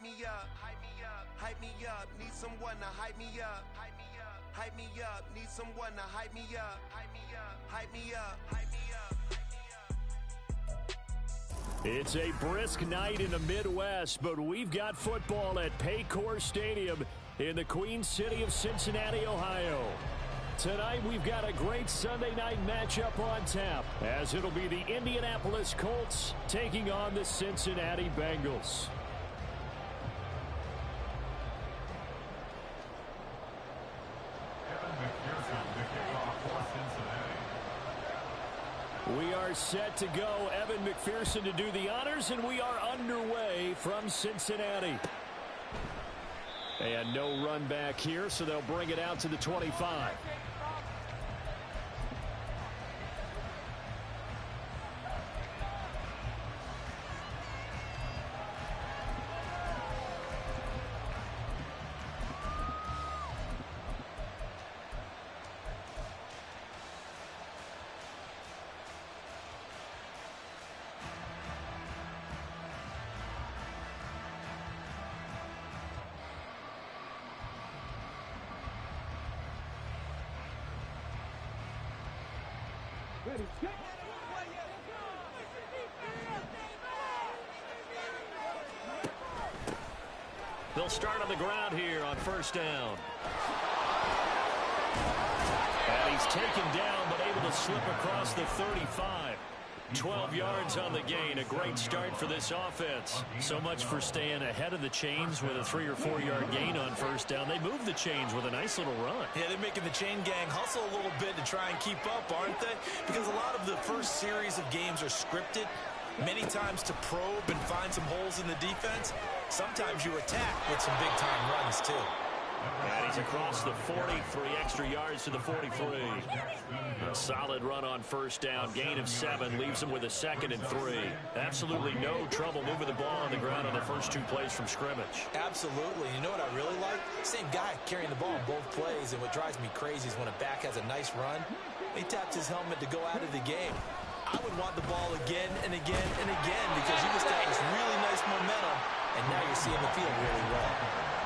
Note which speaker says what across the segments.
Speaker 1: me up, hype me up, hype me up. Need someone to hype me up, hype me up, hype me up. Need someone to hype me up, hype me up, hype me up, hype me up.
Speaker 2: It's a brisk night in the Midwest, but we've got football at Paycor Stadium in the Queen City of Cincinnati, Ohio. Tonight, we've got a great Sunday night matchup on tap, as it'll be the Indianapolis Colts taking on the Cincinnati Bengals. We are set to go. Evan McPherson to do the honors, and we are underway from Cincinnati. And no run back here, so they'll bring it out to the 25. They'll start on the ground here on first down. And he's taken down, but able to slip across the 35. 12 yards on the gain. A great start for this offense. So much for staying ahead of the chains with a 3 or 4 yard gain on first down. They move the chains with a nice little run.
Speaker 3: Yeah, they're making the chain gang hustle a little bit to try and keep up, aren't they? Because a lot of the first series of games are scripted. Many times to probe and find some holes in the defense. Sometimes you attack with some big-time runs, too.
Speaker 2: And he's across the 40, 3 extra yards to the 43. A solid run on first down. Gain of 7 leaves him with a 2nd and 3. Absolutely no trouble moving the ball on the ground on the first 2 plays from scrimmage.
Speaker 3: Absolutely. You know what I really like? Same guy carrying the ball on both plays, and what drives me crazy is when a back has a nice run, he taps his helmet to go out of the game. I would want the ball again and again and again because you've established really nice momentum, and now you're seeing the field really well.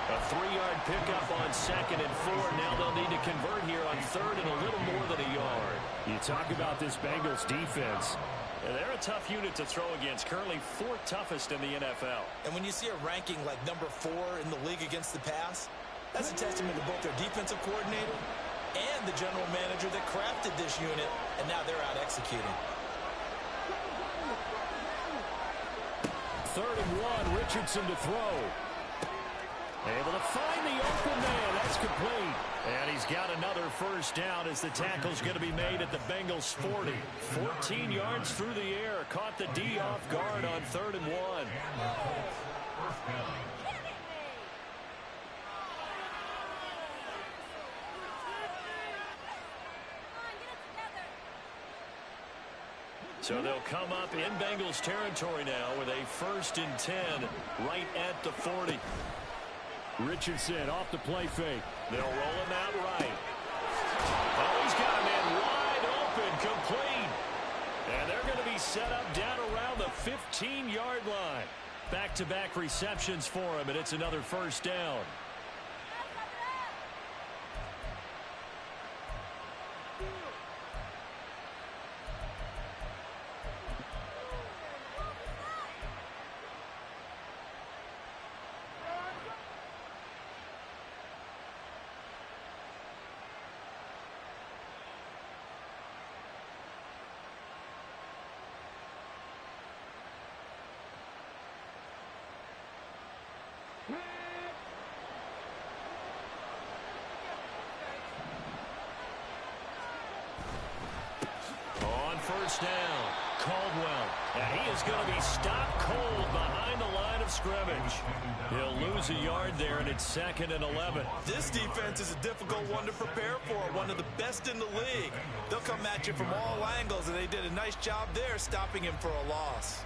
Speaker 2: A 3-yard pickup on 2nd and 4. Now they'll need to convert here on 3rd and a little more than a yard. You talk about this Bengals defense. They're a tough unit to throw against, currently 4th toughest in the NFL.
Speaker 3: And when you see a ranking like number 4 in the league against the pass, that's a testament to both their defensive coordinator and the general manager that crafted this unit, and now they're out executing.
Speaker 2: 3rd and 1, Richardson to throw. Able to find the open man. That's complete. And he's got another first down as the tackle's going to be made at the Bengals 40. 14 yards through the air. Caught the D off guard on 3rd and 1. So they'll come up in Bengals territory now with a 1st and 10 right at the 40. Richardson off the play fake. They'll roll him out right. Oh, he's got a man wide open, complete. And they're going to be set up down around the 15-yard line. Back-to-back receptions for him, and it's another first down. First down, Caldwell, and he is going to be stopped cold behind the line of scrimmage. He'll lose a yard there, and it's 2nd and 11.
Speaker 3: This defense is a difficult one to prepare for, one of the best in the league. They'll come at you from all angles, and they did a nice job there stopping him for a loss.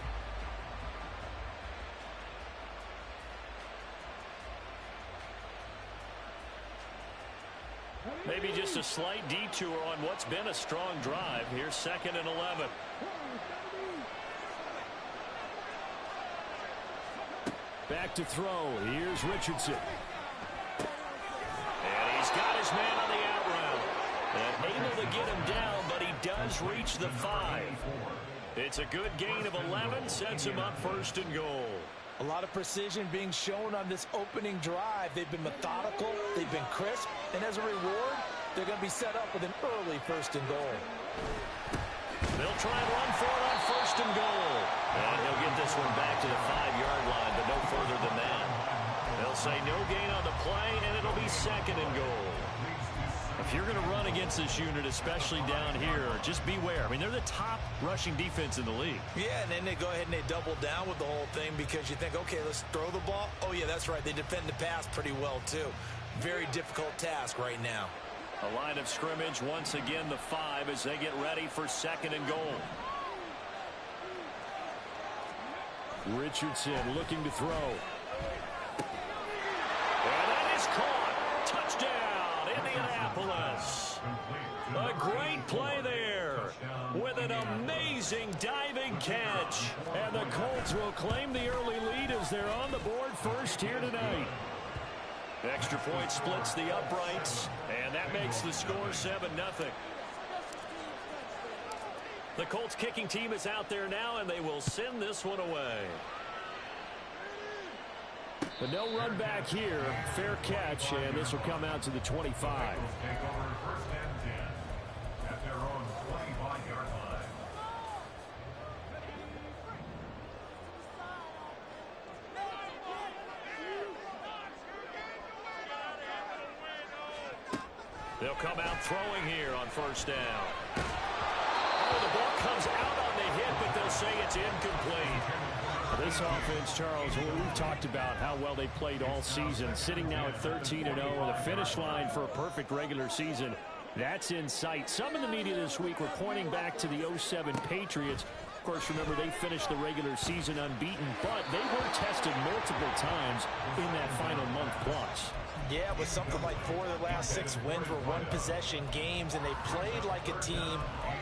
Speaker 2: Maybe just a slight detour on what's been a strong drive. Here's 2nd and 11. Back to throw. Here's Richardson. And he's got his man on the out route. And able to get him down, but he does reach the 5. It's a good gain of 11, sets him up first and goal.
Speaker 3: A lot of precision being shown on this opening drive. They've been methodical, they've been crisp, and as a reward, they're going to be set up with an early first and goal.
Speaker 2: They'll try and run for it on first and goal. And he'll get this one back to the 5-yard line, but no further than that. They'll say no gain on the play, and it'll be second and goal. If you're going to run against this unit, especially down here, just beware. I mean, they're the top rushing defense in the league. Yeah, and then they go ahead and they double down with the whole thing because you think, okay, let's throw the ball. Oh, yeah, that's right. They defend the pass pretty well, too. Very difficult task right now. A line of scrimmage, once again, the 5 as they get ready for second and goal. Richardson looking to throw. And that is caught. Touchdown, Indianapolis. A great play there with an amazing diving catch. And the Colts will claim the early lead as they're on the board first here tonight. Extra point splits the uprights, and that makes the score 7-0. The Colts kicking team is out there now, and they will send this one away. But no run back here. Fair catch, and this will come out to the 25. They'll come out throwing here on first down. Oh, the ball comes out on the hit, but they'll say it's incomplete. This offense, Charles, we've talked about how well they played all season, sitting now at 13-0 and the finish line for a perfect regular season. That's in sight. Some in the media this week were pointing back to the 07 Patriots. Of course, remember, they finished the regular season unbeaten, but they were tested multiple times in that final month plus. Yeah, with something like 4 of the last 6 wins were one-possession games, and they played like a team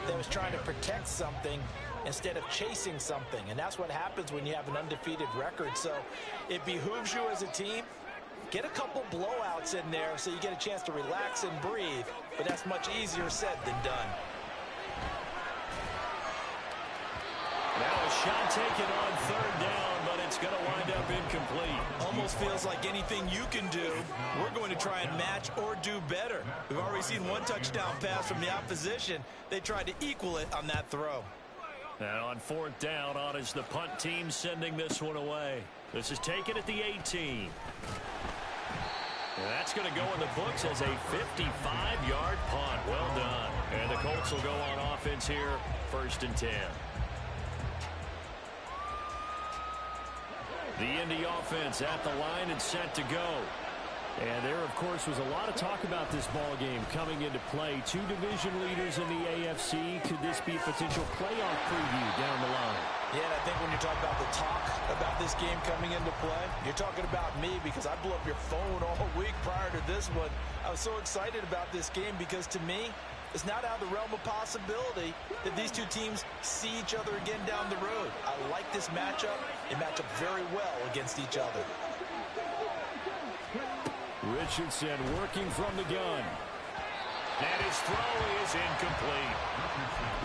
Speaker 2: that was trying to protect something instead of chasing something. And that's what happens when you have an undefeated record. So it behooves you as a team, get a couple blowouts in there so you get a chance to relax and breathe. But that's much easier said than done. Now a shot taken on third down, but it's going to wind up incomplete. Almost feels like anything you can do, we're going to try and match or do better. We've already seen one touchdown pass from the opposition. They tried to equal it on that throw. And on fourth down, on is the punt team sending this one away. This is taken at the 18. And that's going to go in the books as a 55-yard punt. Well done. And the Colts will go on offense here, 1st and 10. The Indy offense at the line and set to go. And there, of course, was a lot of talk about this ball game coming into play. 2 division leaders in the AFC. Could this be a potential playoff preview down the line? Yeah, and I think when you talk about the talk about this game coming into play, you're talking about me because I blew up your phone all week prior to this one. I was so excited about this game because, to me, it's not out of the realm of possibility that these two teams see each other again down the road. I like this matchup. They match up very well against each other. Richardson working from the gun. And his throw is incomplete.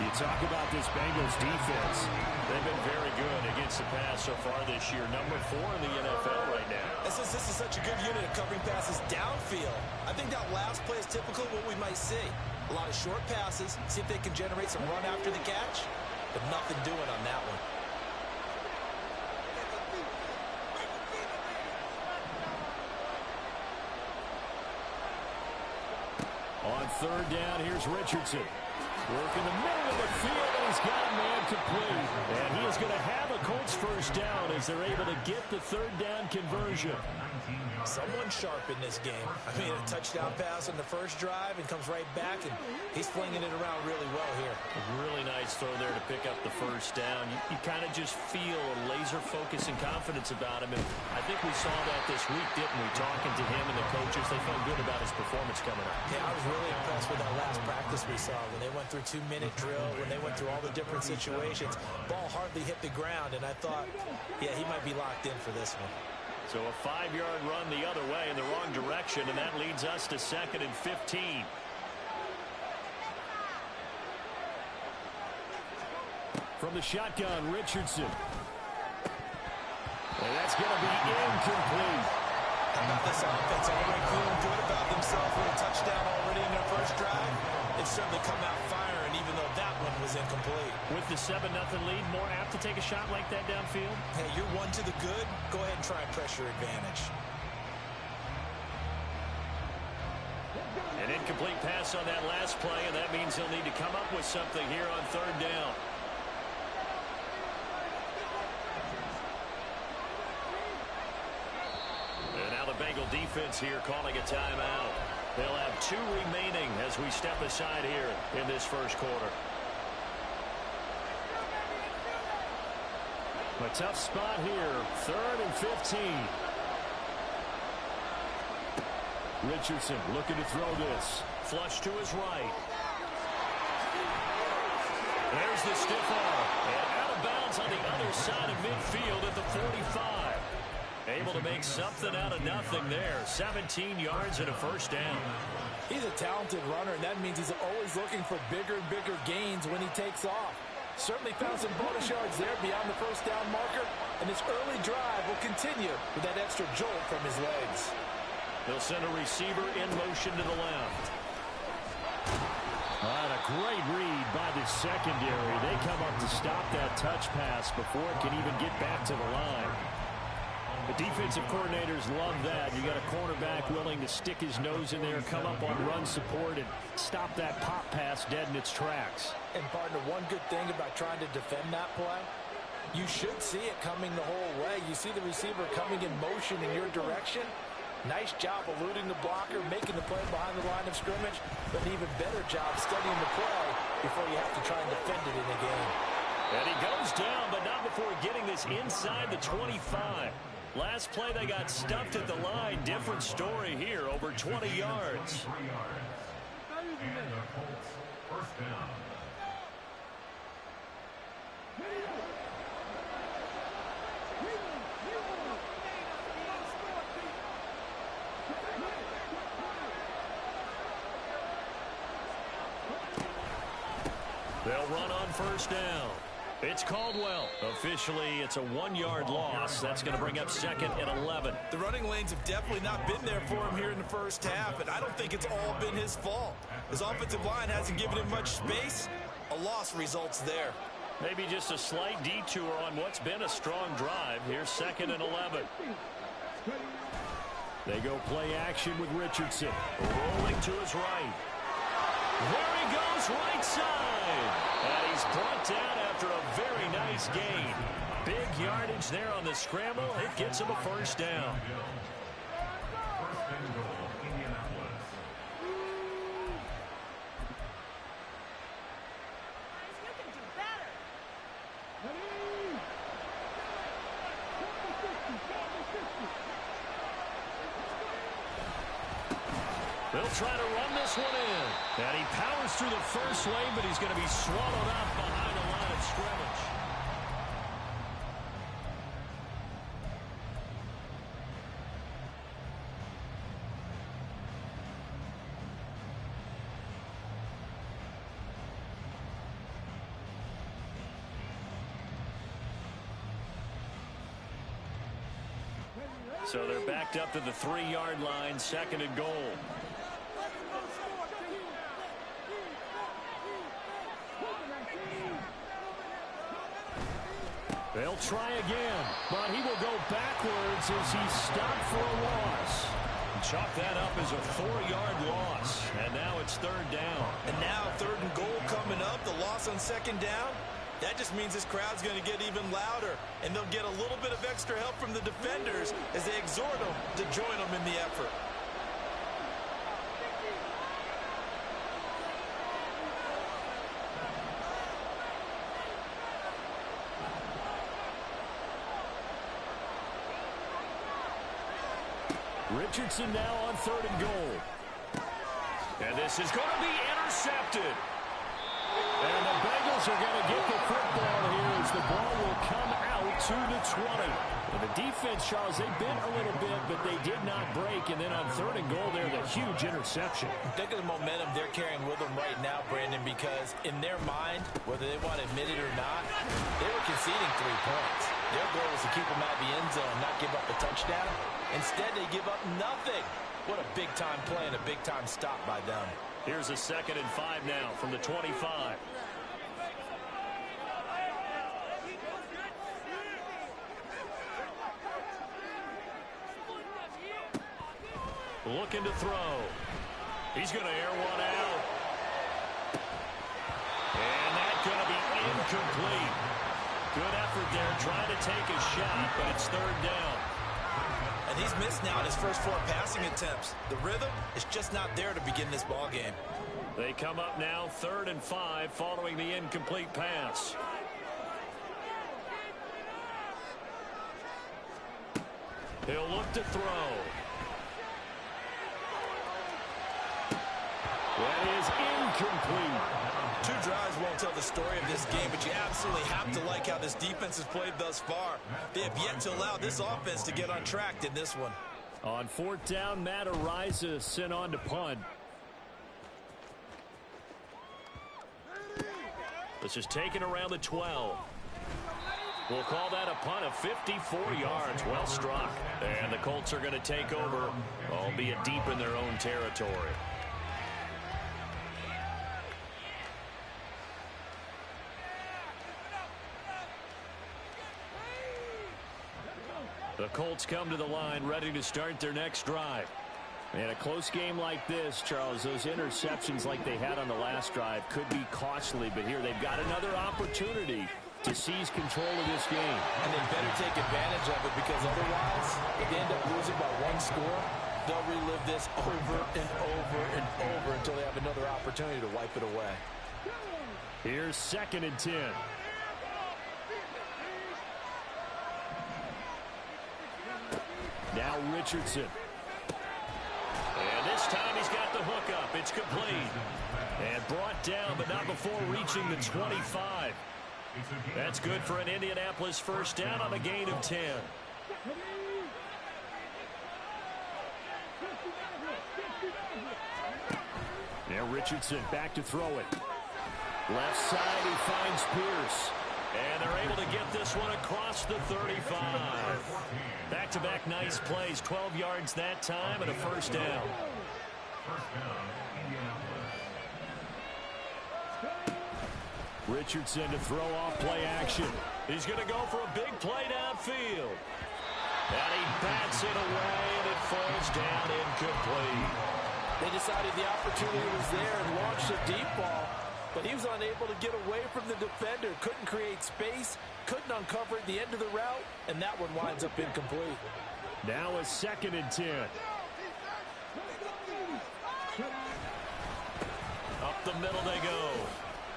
Speaker 2: You talk about this Bengals defense. They've been very good against the pass so far this year. Number 4 in the NFL right now. This is such a good unit of covering passes downfield. I think that last play is typical of what we might see. A lot of short passes, see if they can generate some run after the catch, but nothing doing on that one. On third down, here's Richardson. Work in the middle of the field, and he's got a man complete. And he is going to have a Colts first down as they're able to get the third down conversion. Someone sharp in this game. I mean, a touchdown pass on the first drive and comes right back, and he's flinging it around really well here. A really nice throw there to pick up the first down. You kind of just feel a laser focus and confidence about him, and I think we saw that this week, didn't we? Talking to him and the coaches, they felt good about his performance coming up. Yeah, I was really impressed with that last practice we saw when they went through 2-minute drill, when they went through all the different situations. Ball hardly hit the ground, and I thought, yeah, he might be locked in for this one. So a 5-yard run the other way in the wrong direction, and that leads us to 2nd and 15. From the shotgun, Richardson. And that's going to be incomplete.
Speaker 3: How about this offense? Already feeling good about themselves with a touchdown already in their first drive. It's certainly come out firing, even though that one was incomplete.
Speaker 2: With the 7-0 lead, more apt to take a shot like that downfield?
Speaker 3: Hey, you're one to the good. Go ahead and try and pressure advantage.
Speaker 2: An incomplete pass on that last play, and that means he'll need to come up with something here on 3rd down. And now the Bengal defense here calling a timeout. They'll have 2 remaining as we step aside here in this first quarter. A tough spot here, 3rd and 15. Richardson looking to throw this. Flush to his right. There's the stiff arm. And out of bounds on the other side of midfield at the 45. Able to make something out of nothing there. 17 yards and a first down.
Speaker 4: He's a talented runner, and that means he's always looking for bigger and bigger gains when he takes off. Certainly found some bonus yards there beyond the first down marker, and this early drive will continue with that extra jolt from his legs.
Speaker 2: They'll send a receiver in motion to the left. And a great read by the secondary. They come up to stop that touch pass before it can even get back to the line. The defensive coordinators love that. You got a cornerback willing to stick his nose in there, come up on run support, and stop that pop pass dead in its tracks.
Speaker 4: And, partner, one good thing about trying to defend that play, you should see it coming the whole way. You see the receiver coming in motion in your direction. Nice job eluding the blocker, making the play behind the line of scrimmage, but an even better job studying the play before you have to try and defend it in a game.
Speaker 2: And he goes down, but not before getting this inside the 25. Last play, they got stuffed at the line. Different story here, over 20 yards. They'll run on first down. It's Caldwell. Officially, it's a 1-yard loss. That's going to bring up 2nd and 11.
Speaker 3: The running lanes have definitely not been there for him here in the first half, and I don't think it's all been his fault. His offensive line hasn't given him much space. A loss results there.
Speaker 2: Maybe just a slight detour on what's been a strong drive. Here's 2nd and 11. They go play action with Richardson. Rolling to his right. There he goes, right side. And he's brought down after a very nice gain. Big yardage there on the scramble. It gets him a first down. They'll try to run this one in. And he powers through the first lane, but he's going to be swallowed up behind the line of scrimmage. So they're backed up to the 3-yard line, 2nd and goal. They'll try again, but he will go backwards as he's stopped for a loss. Chalk that up as a 4-yard loss, and now it's 3rd down.
Speaker 3: And now 3rd and goal coming up, the loss on 2nd down. That just means this crowd's going to get even louder, and they'll get a little bit of extra help from the defenders as they exhort them to join them in the effort.
Speaker 2: Richardson now on 3rd and goal. And this is going to be intercepted. And the Bengals Eagles are going to get the football here as the ball will come out to the 20. Well, the defense, Charles, they bent a little bit, but they did not break. And then on 3rd and goal there, the huge interception.
Speaker 4: Think of the momentum they're carrying with them right now, Brandon, because in their mind, whether they want to admit it or not, they were conceding 3 points. Their goal was to keep them out of the end zone, not give up a touchdown. Instead, they give up nothing. What a big-time play and a big-time stop by them.
Speaker 2: Here's a 2nd and 5 now from the 25. Looking to throw. He's going to air one out. And that's going to be incomplete. Good effort there trying to take a shot, but it's 3rd down.
Speaker 3: And he's missed now in his first 4 passing attempts. The rhythm is just not there to begin this ball game.
Speaker 2: They come up now 3rd and 5 following the incomplete pass. He'll look to throw. That is incomplete.
Speaker 3: 2 drives won't tell the story of this game, but you absolutely have to like how this defense has played thus far. They have yet to allow this offense to get on track in this one.
Speaker 2: On 4th down, Matt Ariza sent on to punt. This is taken around the 12. We'll call that a punt of 54 yards. Well struck. And the Colts are going to take over, albeit deep in their own territory. The Colts come to the line ready to start their next drive. And a close game like this, Charles, those interceptions like they had on the last drive could be costly. But here they've got another opportunity to seize control of this game.
Speaker 4: And they better take advantage of it, because otherwise, if they end up losing by 1 score, they'll relive this over and over and over until they have another opportunity to wipe it away.
Speaker 2: Here's 2nd and 10. Now Richardson. And this time he's got the hook up. It's complete. And brought down, but not before reaching the 25. That's good for an Indianapolis 1st down on a gain of 10. Now Richardson back to throw it. Left side, he finds Pierce. And they're able to get this one across the 35. Back-to-back nice plays. 12 yards that time and a 1st down. Richardson to throw off play action. He's going to go for a big play downfield. And he bats it away, and it falls down incomplete.
Speaker 4: They decided the opportunity was there and launched a deep ball, but he was unable to get away from the defender. Couldn't create space, couldn't uncover at the end of the route, and that one winds up incomplete.
Speaker 2: Now a 2nd and 10. Up the middle they go.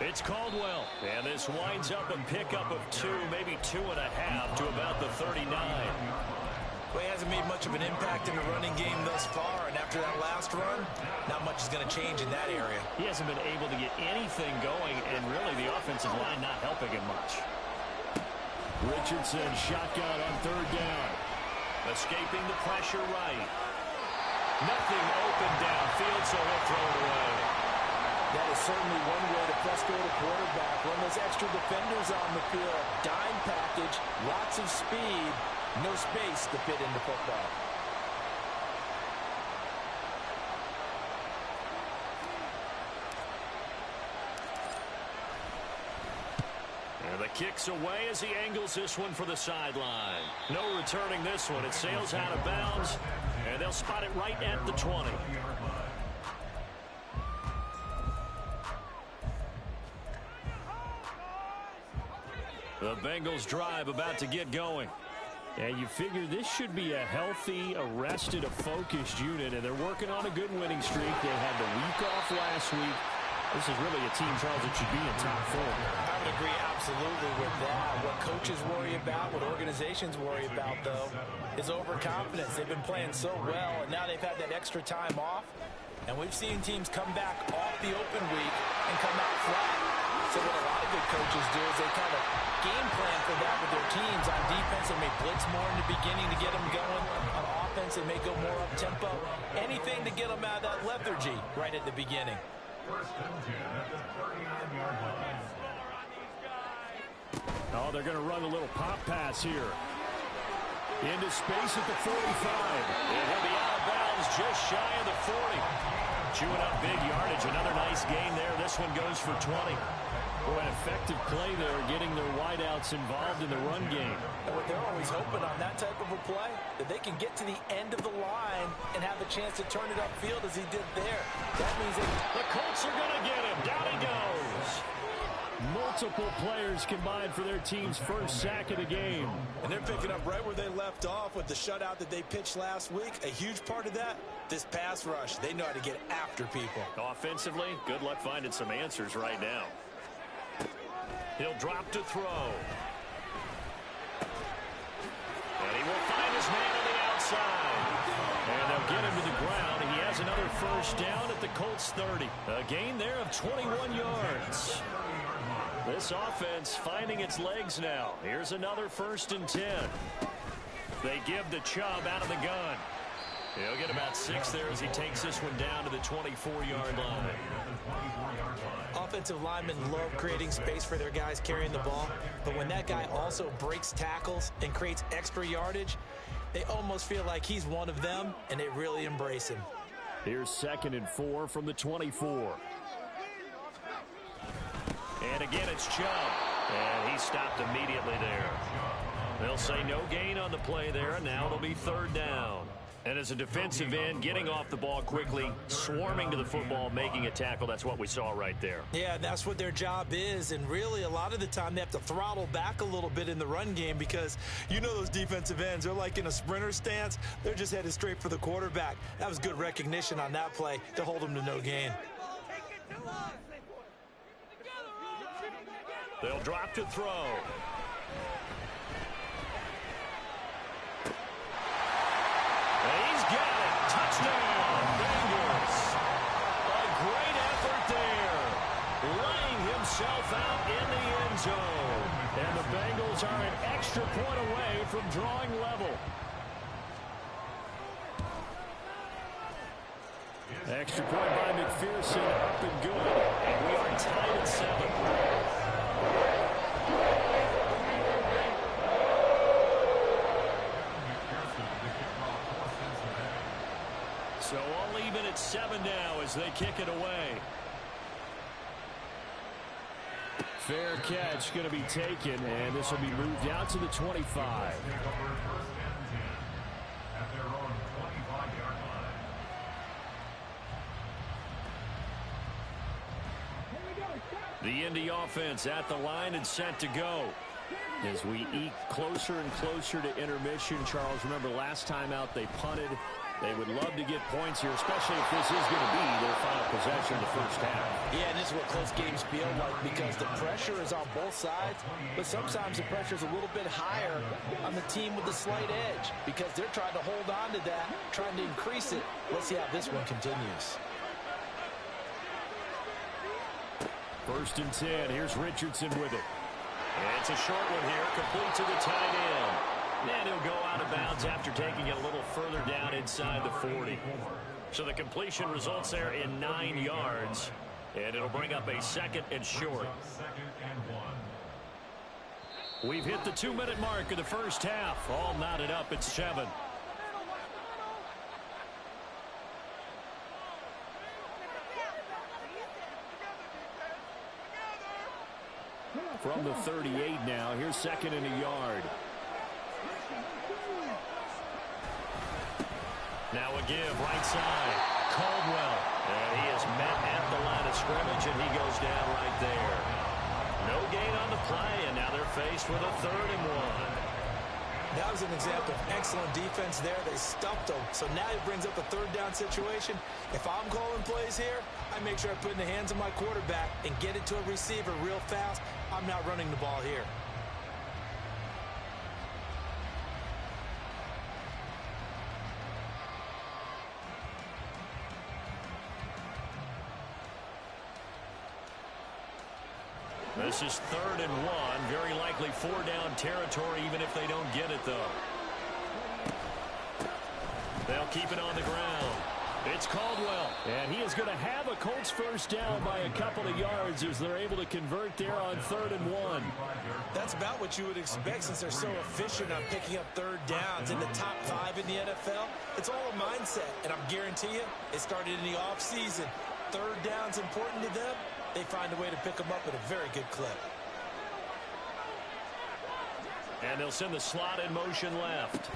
Speaker 2: It's Caldwell, and this winds up a pickup of 2, maybe 2.5 to about the 39.
Speaker 3: Well, he hasn't made much of an impact in the running game thus far, and after that last run, not much is going to change in that area.
Speaker 2: He hasn't been able to get anything going, and really the offensive line not helping him much. Richardson shotgun on 3rd down. Escaping the pressure right. Nothing open downfield, so he'll throw it away.
Speaker 4: That is certainly one way to frustrate a quarterback. Run those extra defenders on the field. Dime package, lots of speed, no space to fit into football.
Speaker 2: And the kick's away as he angles this one for the sideline. No returning this one. It sails out of bounds, and they'll spot it right at the 20. The Bengals drive about to get going. And you figure this should be a healthy, arrested, a focused unit, and they're working on a good winning streak. They had the week off last week. This is really a team, Charles, that should be in top form.
Speaker 4: I would agree absolutely with that. What coaches worry about, what organizations worry about, though, is overconfidence. They've been playing so well, and now they've had that extra time off. And we've seen teams come back off the open week and come out flat. So what a lot of good coaches do is they kind of game plan for that with their teams. On defense, they may blitz more in the beginning to get them going. On offense, they may go more up-tempo. Anything to get them out of that lethargy right at the beginning.
Speaker 2: Oh, they're going to run a little pop pass here. Into space at the 45. And he'll be out of bounds just shy of the 40. Chewing up big yardage. Another nice gain there. This one goes for 20. Boy, an effective play there, getting their wideouts involved in the run game.
Speaker 4: And what they're always hoping on that type of a play, that they can get to the end of the line and have a chance to turn it upfield as he did there. That means the
Speaker 2: Colts are going to get him. Down he goes. Multiple players combined for their team's first sack of the game.
Speaker 3: And they're picking up right where they left off with the shutout that they pitched last week. A huge part of that, this pass rush. They know how to get after people.
Speaker 2: Offensively, good luck finding some answers right now. He'll drop to throw. And he will find his man on the outside. And they'll get him to the ground. He has another first down at the Colts 30. A gain there of 21 yards. This offense finding its legs now. Here's another 1st and 10. They give the Chubb out of the gun. He'll get about 6 there as he takes this one down to the 24-yard line.
Speaker 3: Offensive linemen love creating space for their guys carrying the ball, but when that guy also breaks tackles and creates extra yardage, they almost feel like he's one of them, and they really embrace him.
Speaker 2: Here's 2nd and 4 from the 24. And again, it's Chubb. And he stopped immediately there. They'll say no gain on the play there, and now it'll be 3rd down. And as a defensive end, getting off the ball quickly, swarming to the football, making a tackle, that's what we saw right there.
Speaker 3: Yeah, that's what their job is, and really a lot of the time they have to throttle back a little bit in the run game because you know those defensive ends, they're like in a sprinter stance. They're just headed straight for the quarterback. That was good recognition on that play to hold them to no gain.
Speaker 2: They'll drop to throw. He's got it. Touchdown, Bengals. A great effort there. Laying himself out in the end zone. And the Bengals are an extra point away from drawing level. Extra point by McPherson, up and good. And we are tied at 7. So all even at 7 now as they kick it away. Fair catch going to be taken, and this will be moved out to the 25. The Indy offense at the line and set to go. As we eke closer and closer to intermission, Charles, remember last time out they punted. They would love to get points here, especially if this is going to be their final possession of the first half.
Speaker 4: Yeah, and this is what close games feel like because the pressure is on both sides, but sometimes the pressure is a little bit higher on the team with the slight edge because they're trying to hold on to that, trying to increase it. Let's see how this one continues.
Speaker 2: 1st and 10. Here's Richardson with it. And it's a short one here, complete to the tight end. And he'll go out of bounds after taking it a little further down inside the 40. So the completion results there in 9 yards. And it'll bring up a 2nd and short. We've hit the 2-minute mark of the first half. All knotted up at 7. From the 38 now, here's 2nd and a yard. Now a give, right side. Caldwell. And he is met at the line of scrimmage, and he goes down right there. No gain on the play, and now they're faced with a 3rd and 1.
Speaker 3: That was an example of excellent defense there. They stuffed them. So now he brings up a 3rd down situation. If I'm calling plays here, I make sure I put it in the hands of my quarterback and get it to a receiver real fast. I'm not running the ball here.
Speaker 2: This is 3rd and 1. Very likely 4-down territory, even if they don't get it, though. They'll keep it on the ground. It's Caldwell. And he is going to have a Colts first down by a couple of yards as they're able to convert there on 3rd and 1.
Speaker 3: That's about what you would expect since they're so efficient on picking up 3rd downs. In the top 5 in the NFL, it's all a mindset. And I'm guarantee you, it started in the offseason. 3rd down's important to them. They find a way to pick them up at a very good clip.
Speaker 2: And they'll send the slot in motion left.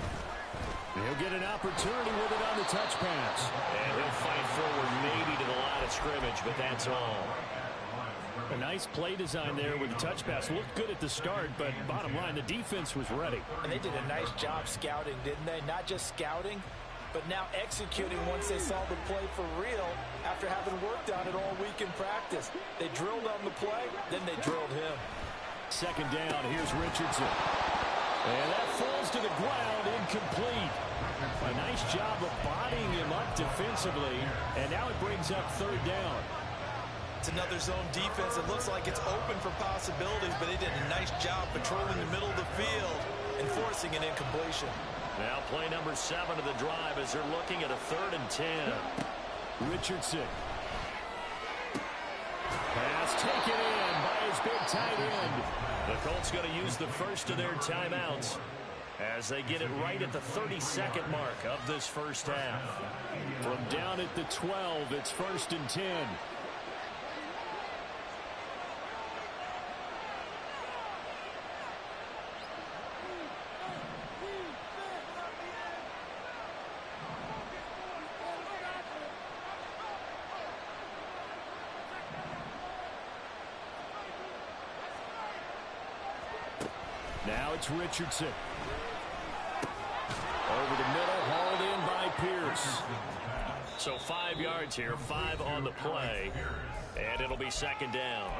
Speaker 2: He'll get an opportunity with it on the touch pass. And he'll fight forward maybe to the line of scrimmage, but that's all.
Speaker 5: A nice play design there with the touch pass. Looked good at the start, but bottom line, the defense was ready.
Speaker 4: And they did a nice job scouting, didn't they? Not just scouting, but now executing once they saw the play for real after having worked on it all week in practice. They drilled on the play, then they drilled him.
Speaker 5: 2nd down, here's Richardson. And that falls to the ground, incomplete. A nice job of bodying him up defensively, and now it brings up 3rd down.
Speaker 3: It's another zone defense. It looks like it's open for possibilities, but they did a nice job patrolling the middle of the field and forcing an incompletion.
Speaker 2: Now play number 7 of the drive as they're looking at a 3rd and 10.
Speaker 5: Richardson. Pass taken in by his big tight end.
Speaker 2: The Colts going to use the first of their timeouts as they get it right at the 32nd mark of this first half.
Speaker 5: From down at the 12, it's 1st and 10. Now it's Richardson. Over the middle, hauled in by Pierce.
Speaker 2: So 5 yards here, 5 on the play, and it'll be 2nd down.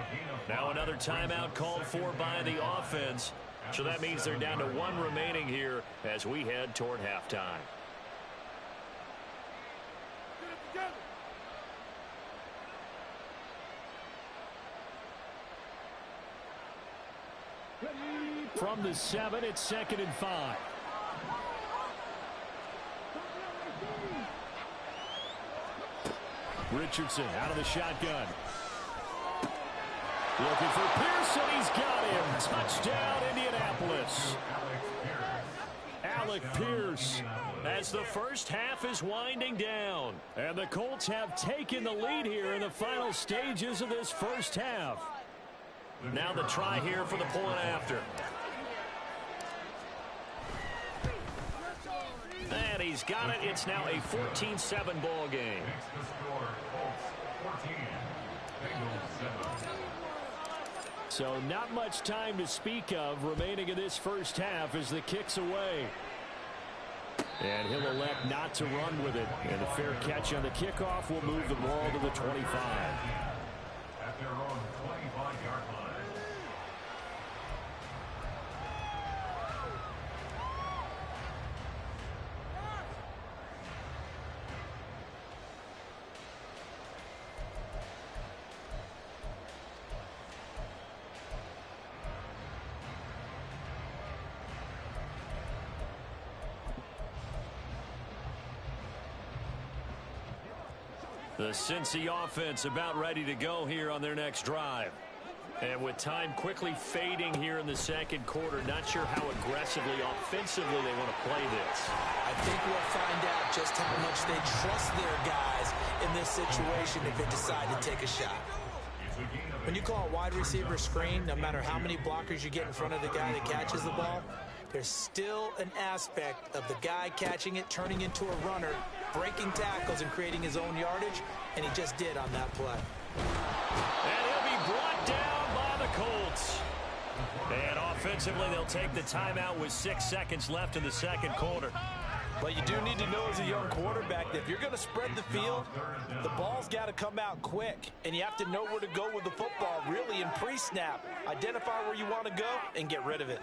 Speaker 2: Now another timeout called for by the offense. So that means they're down to 1 remaining here as we head toward halftime.
Speaker 5: From the 7, it's 2nd and 5. Richardson out of the shotgun. Looking for Pierce, and he's got him. Touchdown, Indianapolis.
Speaker 2: Alec Pierce as the first half is winding down.
Speaker 5: And the Colts have taken the lead here in the final stages of this first half.
Speaker 2: Now the try here for the point after. And he's got it. It's now a 14-7 ball game.
Speaker 5: So not much time to speak of remaining in this first half as the kick's away. And he'll elect not to run with it. And the fair catch on the kickoff will move the ball to the 25.
Speaker 6: At their own 25-yard line.
Speaker 2: The Cincy offense about ready to go here on their next drive. And with time quickly fading here in the second quarter, not sure how aggressively, offensively they want to play this.
Speaker 3: I think we'll find out just how much they trust their guys in this situation if they decide to take a shot. When you call a wide receiver screen, no matter how many blockers you get in front of the guy that catches the ball, there's still an aspect of the guy catching it, turning into a runner, breaking tackles and creating his own yardage, and he just did on that play.
Speaker 2: And he'll be brought down by the Colts. And offensively, they'll take the timeout with 6 seconds left in the second quarter.
Speaker 4: But you do need to know as a young quarterback that if you're going to spread the field, the ball's got to come out quick. And you have to know where to go with the football, really, in pre-snap. Identify where you want to go and get rid of it.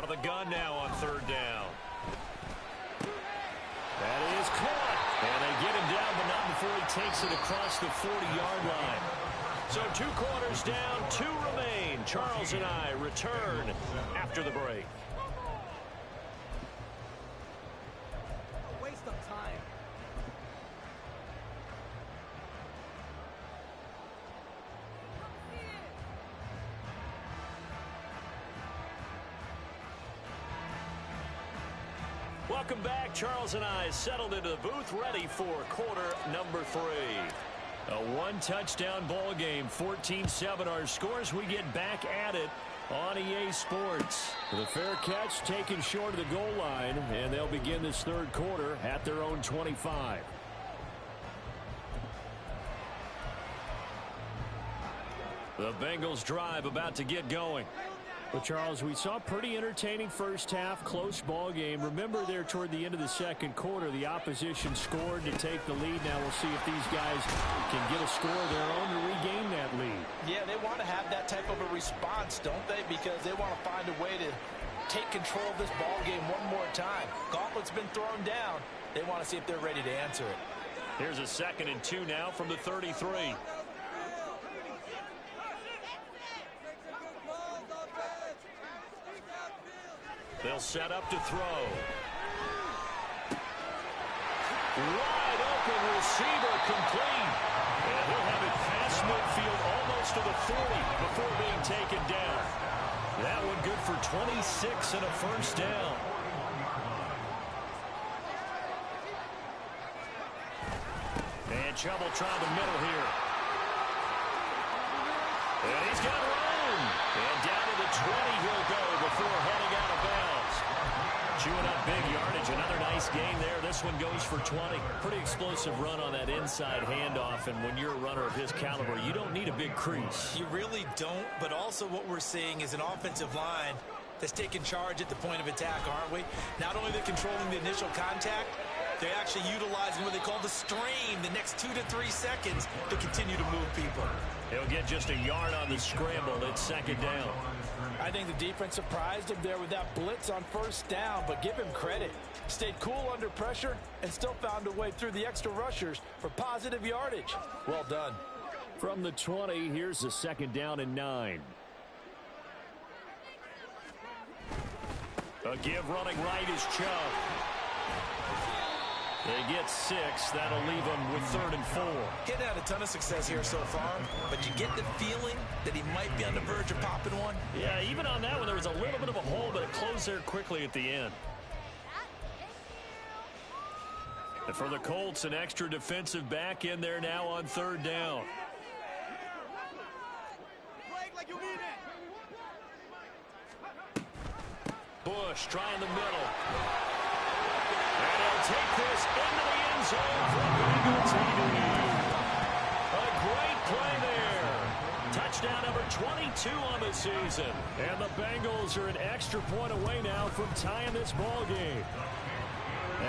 Speaker 2: out of the gun now on third down.
Speaker 5: That is caught. And they get him down, but not before he takes it across the 40-yard line. So 2 quarters down, 2 remain. Charles and I return after the break.
Speaker 7: Waste of time.
Speaker 2: Welcome back. Charles and I settled into the booth, ready for quarter number 3. A 1-touchdown ball game, 14-7 our scores. We get back at it on EA Sports. The fair catch taken short of the goal line, and they'll begin this third quarter at their own 25. The Bengals drive about to get going.
Speaker 5: Well, Charles, we saw a pretty entertaining first half, close ball game. Remember there toward the end of the second quarter, the opposition scored to take the lead. Now we'll see if these guys can get a score of their own to regain that lead.
Speaker 4: Yeah, they want to have that type of a response, don't they? Because they want to find a way to take control of this ball game one more time. Gauntlet's been thrown down. They want to see if they're ready to answer it.
Speaker 2: Here's a 2nd and 2 now from the 33. They'll set up to throw. Wide open receiver complete. And he'll have it past midfield almost to the 40 before being taken down. That one good for 26 and a first down. And trouble trying the middle here. And he's got room. And down to the 20 he'll go before heading out of bounds. Chewing up big yardage. Another nice gain there. This one goes for 20. Pretty explosive run on that inside handoff. And when you're a runner of his caliber, you don't need a big crease.
Speaker 3: You really don't, but also what we're seeing is an offensive line that's taking charge at the point of attack, aren't we? Not only they're controlling the initial contact, they're actually utilizing what they call the strain the next 2 to 3 seconds to continue to move people.
Speaker 2: He'll get just a yard on the scramble. It's 2nd down.
Speaker 4: I think the defense surprised him there with that blitz on first down, but give him credit. Stayed cool under pressure and still found a way through the extra rushers for positive yardage. Well done.
Speaker 5: From the 20, here's the 2nd down and 9.
Speaker 2: A give running right is Chubb. They get 6. That'll leave them with 3rd and 4.
Speaker 3: Getting had a ton of success here so far, but you get the feeling that he might be on the verge of popping one.
Speaker 2: Yeah, even on that one, there was a little bit of a hole, but it closed there quickly at the end. And for the Colts, an extra defensive back in there now on 3rd down. Bush trying the middle. And he'll take this into the end zone for a Bengal TD. A great play there. Touchdown number 22 on the season.
Speaker 5: And the Bengals are an extra point away now from tying this ball game.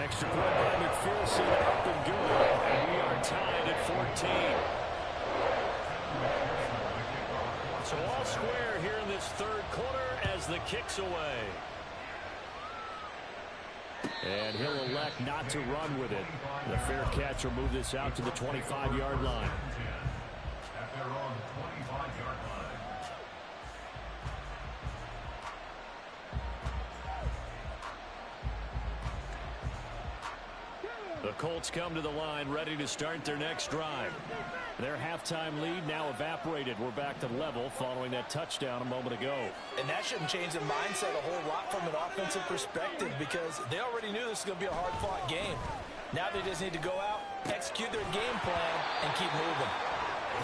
Speaker 5: Extra point by McPherson, up and good. And we are tied at 14.
Speaker 2: So all square here in this third quarter as the kick's away.
Speaker 5: And he'll elect not to run with it. The fair catch will move this out to the 25-yard line.
Speaker 6: At their own 25-yard line.
Speaker 2: The Colts come to the line ready to start their next drive.
Speaker 5: Their halftime lead now evaporated. We're back to level following that touchdown a moment ago.
Speaker 4: And that shouldn't change the mindset a whole lot from an offensive perspective because they already knew this was going to be a hard-fought game. Now they just need to go out, execute their game plan, and keep moving.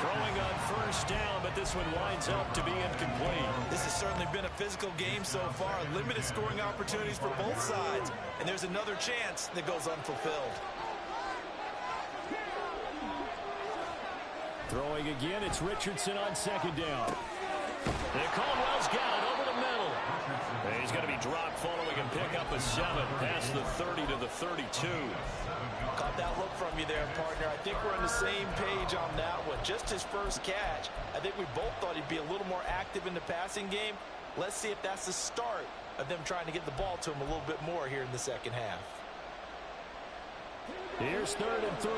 Speaker 2: Throwing on first down, but this one winds up to be incomplete.
Speaker 3: This has certainly been a physical game so far. Limited scoring opportunities for both sides. And there's another chance that goes unfulfilled.
Speaker 5: Throwing again, it's Richardson on 2nd down.
Speaker 2: And Caldwell's got it over the middle. And he's going to be dropped following a pickup of 7 past the 30 to the 32.
Speaker 4: Caught that look from you there, partner. I think we're on the same page on that one. Just his first catch. I think we both thought he'd be a little more active in the passing game. Let's see if that's the start of them trying to get the ball to him a little bit more here in the second half.
Speaker 5: Here's 3rd and 3.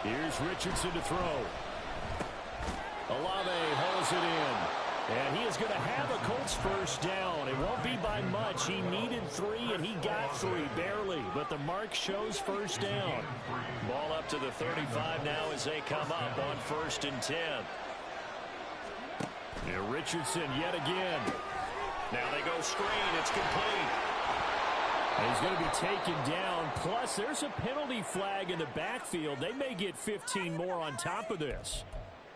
Speaker 5: Here's Richardson to throw. Olave holds it in. And he is going to have a Colts first down. It won't be by much. He needed 3, and he got 3, barely. But the mark shows first down.
Speaker 2: Ball up to the 35 now as they come up on 1st and 10.
Speaker 5: Yeah, Richardson yet again.
Speaker 2: Now they go screen. It's complete.
Speaker 5: And he's going to be taken down. Plus, there's a penalty flag in the backfield. They may get 15 more on top of this.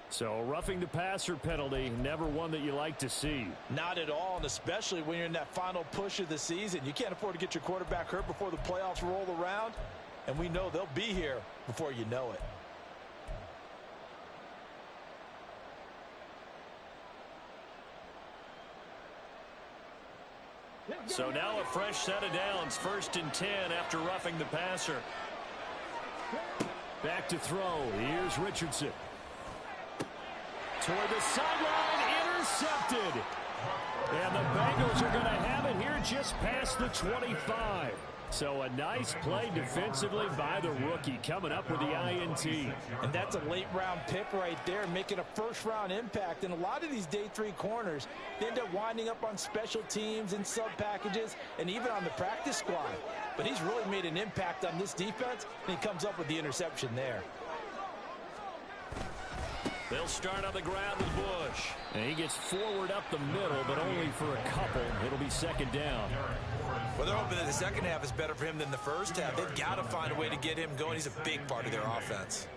Speaker 5: So, roughing the passer penalty, never one that you like to see.
Speaker 4: Not at all, and especially when you're in that final push of the season. You can't afford to get your quarterback hurt before the playoffs roll around. And we know they'll be here before you know it.
Speaker 2: So now a fresh set of downs. 1st and 10 after roughing the passer.
Speaker 5: Back to throw. Here's Richardson. Toward the sideline, intercepted. And the Bengals are going to have it here just past the 25. So a nice play defensively by the rookie, coming up with the INT.
Speaker 4: And that's a late-round pick right there, making a first-round impact. And a lot of these day 3 corners, they end up winding up on special teams and sub-packages and even on the practice squad. But he's really made an impact on this defense, and he comes up with the interception there.
Speaker 2: They'll start on the ground with Bush.
Speaker 5: And he gets forward up the middle, but only for a couple. It'll be 2nd down.
Speaker 3: Well, they're hoping that the second half is better for him than the first half. They've got to find a way to get him going. He's a big part of their offense.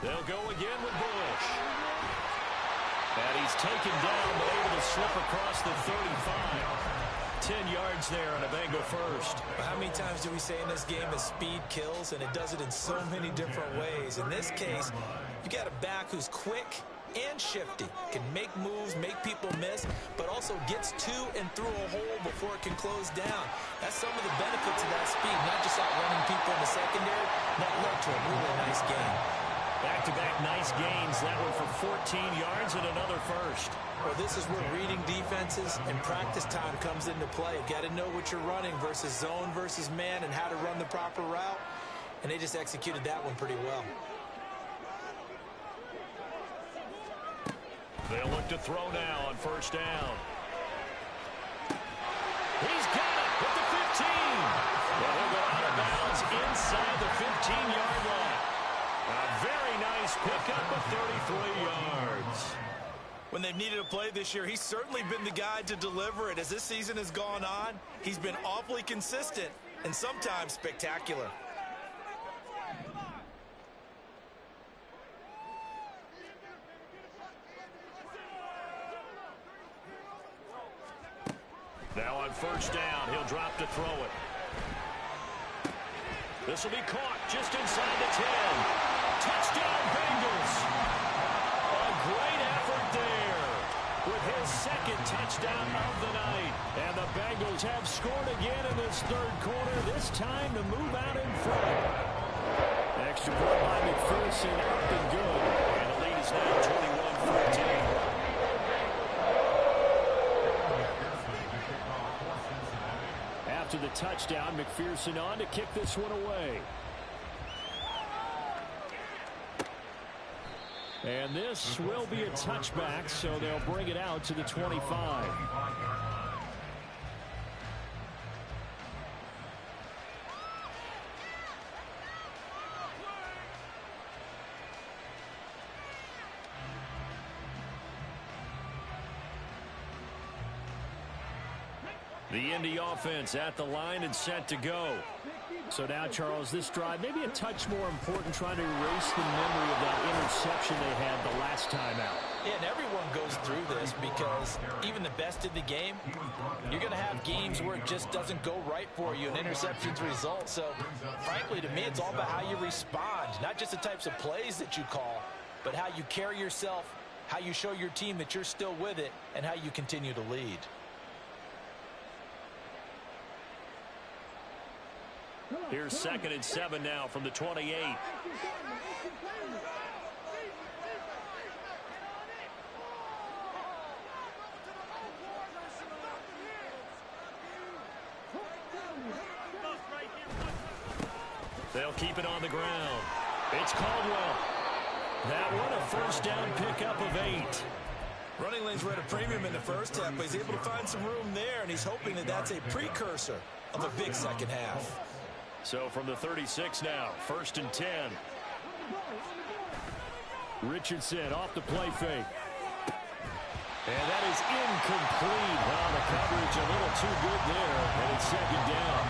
Speaker 2: They'll go again with Bush. And he's taken down, but able to slip across the 35. 10 yards there on a Bengal first.
Speaker 3: Well, how many times do we say in this game that speed kills, and it does it in so many different ways? In this case, you got a back who's quick and shifty, can make moves, make people miss, but also gets to and through a hole before it can close down. That's some of the benefits of that speed, not just outrunning people in the secondary. That led to a really nice game.
Speaker 2: Back-to-back nice gains. That one for 14 yards and another first.
Speaker 3: Well, this is where reading defenses and practice time comes into play. You've got to know what you're running versus zone versus man and how to run the proper route. And they just executed that one pretty well.
Speaker 2: They'll look to throw now on 1st down. He's got it with the 15. Well, he'll go out of bounds inside the 15-yard line. A very nice pickup of 33 yards.
Speaker 3: When they've needed a play this year, he's certainly been the guy to deliver it. As this season has gone on, he's been awfully consistent and sometimes spectacular.
Speaker 2: Now on 1st down, he'll drop to throw it. This will be caught just inside the 10. Touchdown, Bengals. A great effort there with his 2nd touchdown of the night. And the Bengals have scored again in this 3rd quarter, this time to move out in front. Extra point by McPherson, up and good. And the lead is now 21-14. After the touchdown, McPherson on to kick this one away. And this will be a touchback, so they'll bring it out to the 25. The Indy offense at the line and set to go. So now, Charles, this drive maybe a touch more important, trying to erase the memory of that interception they had the last time out.
Speaker 4: Yeah, and everyone goes through this because even the best in the game, you're going to have games where it just doesn't go right for you, and interceptions result. So, frankly, to me, it's all about how you respond, not just the types of plays that you call, but how you carry yourself, how you show your team that you're still with it, and how you continue to lead.
Speaker 2: Here's 2nd and 7 now from the 28. They'll keep it on the ground. It's Caldwell. That one a first down pickup of 8.
Speaker 3: Running lanes were at a premium in the first half, but he's able to find some room there, and he's hoping that that's a precursor of a big second half.
Speaker 2: So from the 36 now, 1st and 10.
Speaker 5: Richardson off the play fake.
Speaker 2: And that is incomplete. Well, the coverage a little too good there, and it's 2nd down.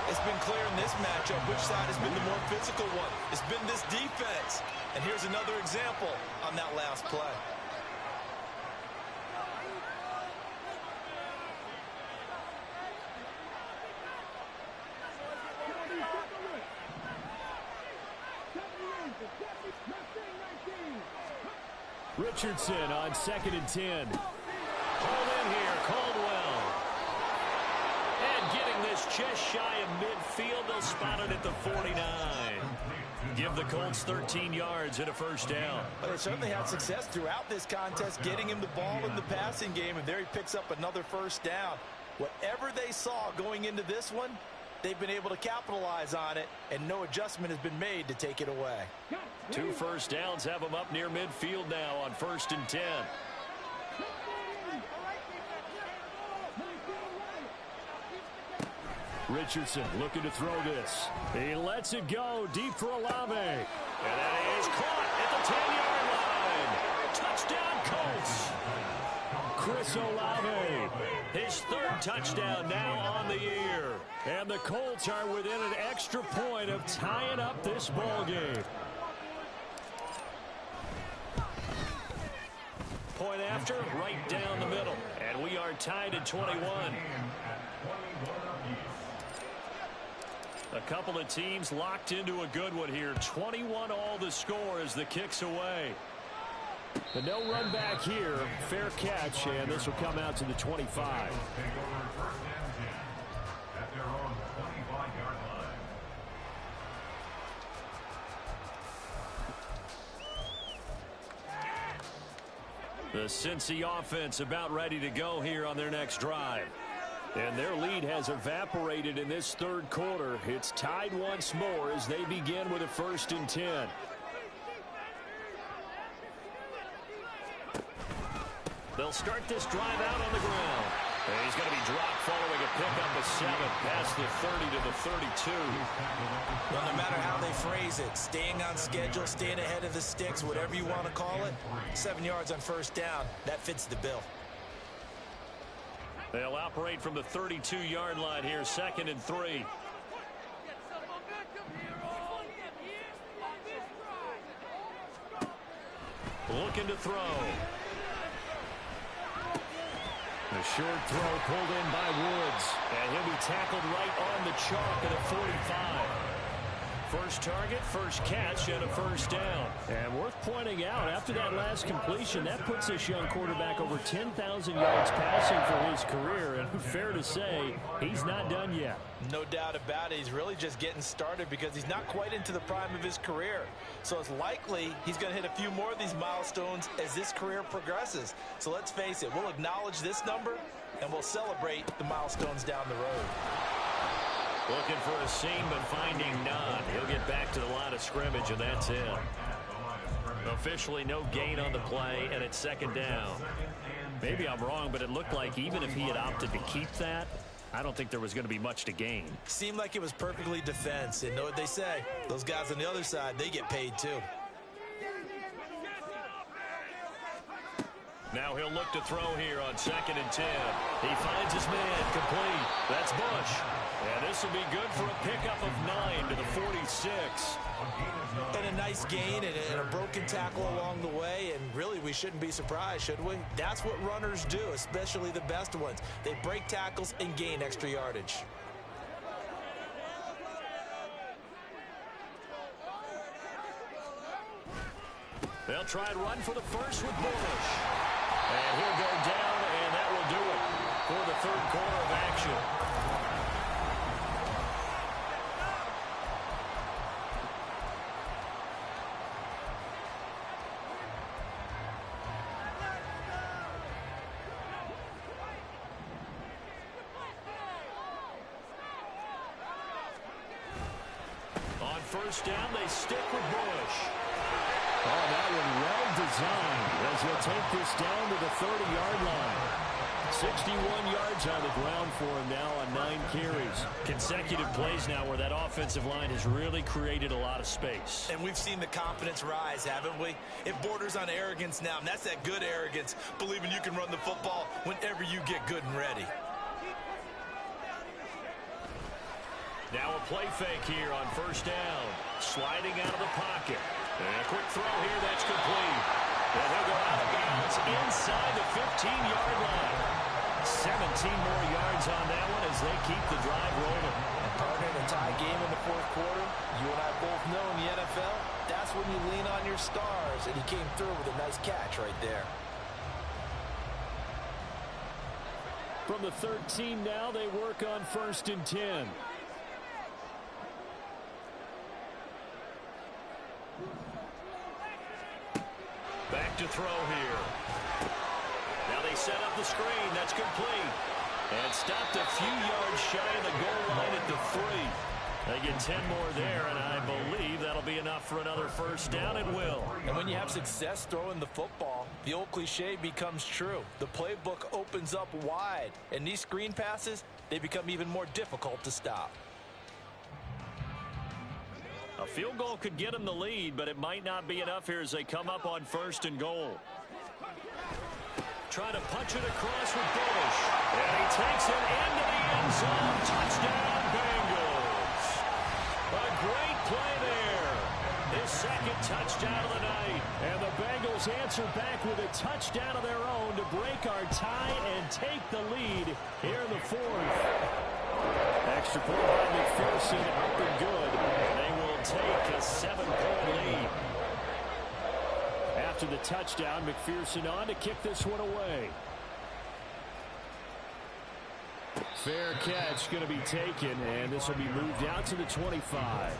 Speaker 3: It's been clear in this matchup which side has been the more physical one. It's been this defense. And here's another example on that last play.
Speaker 5: Richardson on 2nd and 10.
Speaker 2: Hold in here, Caldwell. And getting this just shy of midfield, they'll spot it at the 49. Give the Colts 13 yards and a first down.
Speaker 3: Well, they certainly had success throughout this contest, getting him the ball in the passing game, and there he picks up another first down. Whatever they saw going into this one, they've been able to capitalize on it, and no adjustment has been made to take it away.
Speaker 2: 2 first downs have them up near midfield now on 1st and 10.
Speaker 5: Richardson looking to throw this. He lets it go deep for Olave.
Speaker 2: And that is caught at the 10-yard line. Touchdown, Colts.
Speaker 5: Chris Olave.
Speaker 2: His 3rd touchdown now on the year.
Speaker 5: And the Colts are within an extra point of tying up this ball game.
Speaker 2: Point after, right down the middle. And we are tied at 21. A couple of teams locked into a good one here. 21 all the score as the kick's away.
Speaker 5: But no run back here. Fair catch, and this will come out to the 25.
Speaker 2: The Cincy offense about ready to go here on their next drive.
Speaker 5: And their lead has evaporated in this 3rd quarter. It's tied once more as they begin with a 1st and 10.
Speaker 2: They'll start this drive out on the ground. And he's going to be dropped following a pickup of 7 past the 30 to the 32.
Speaker 3: Well, no matter how they phrase it, staying on schedule, staying ahead of the sticks, whatever you want to call it, 7 yards on first down, that fits the bill.
Speaker 2: They'll operate from the 32-yard line here, 2nd and 3. Looking to throw.
Speaker 5: A short throw pulled in by Woods.
Speaker 2: And he'll be tackled right on the chalk at a 45. First target, first catch, and a first down.
Speaker 5: And worth pointing out, after that last completion, that puts this young quarterback over 10,000 yards passing for his career. And fair to say, he's not done yet.
Speaker 3: No doubt about it. He's really just getting started because he's not quite into the prime of his career. So it's likely he's going to hit a few more of these milestones as this career progresses. So let's face it, we'll acknowledge this number and we'll celebrate the milestones down the road.
Speaker 2: Looking for a seam, but finding none. He'll get back to the line of scrimmage, and that's it. Officially no gain on the play, and it's 2nd down. Maybe I'm wrong, but it looked like even if he had opted to keep that, I don't think there was going to be much to gain.
Speaker 3: Seemed like it was perfectly defense, and know what they say. Those guys on the other side, they get paid too.
Speaker 2: Now he'll look to throw here on 2nd and 10. He finds his man, complete. That's Bush. And this will be good for a pickup of 9 to the 46.
Speaker 3: And a nice gain and a broken tackle along the way, and really we shouldn't be surprised, should we? That's what runners do, especially the best ones. They break tackles and gain extra yardage.
Speaker 2: They'll try and run for the first with Bush. And he'll go down, and that will do it for the 3rd quarter of action. first down. They stick with Bush.
Speaker 5: Oh, that one well designed as he'll take this down to the 30-yard line. 61 yards on the ground for him now on 9 carries.
Speaker 2: Consecutive plays now where that offensive line has really created a lot of space.
Speaker 3: And we've seen the confidence rise, haven't we? It borders on arrogance now, and that's that good arrogance, believing you can run the football whenever you get good and ready.
Speaker 2: Now a play fake here on first down. Sliding out of the pocket. And a quick throw here, that's complete. And he'll go out of bounds inside the 15-yard line. 17 more yards on that one as they keep the drive rolling.
Speaker 4: And partner, in a tie game in the fourth quarter, you and I both know in the NFL, that's when you lean on your stars, and he came through with a nice catch right there.
Speaker 5: From the 13 now, they work on 1st and 10.
Speaker 2: Back to throw here. Now they set up the screen. That's complete. And stopped a few yards shy of the goal line at the 3. They get 10 more there, and I believe that'll be enough for another first down. It will.
Speaker 4: And when you have success throwing the football, the old cliche becomes true. The playbook opens up wide, and these screen passes, they become even more difficult to stop.
Speaker 2: A field goal could get them the lead, but it might not be enough here as they come up on 1st and goal. Trying to punch it across with Bush. And he takes it into the end zone. Touchdown, Bengals. A great play there. His second touchdown of the night.
Speaker 5: And the Bengals answer back with a touchdown of their own to break our tie and take the lead here in the 4th. Extra point by McPherson up and good. And they will take a 7-point lead. After the touchdown, McPherson on to kick this one away. Fair catch going to be taken, and this will be moved out to the 25.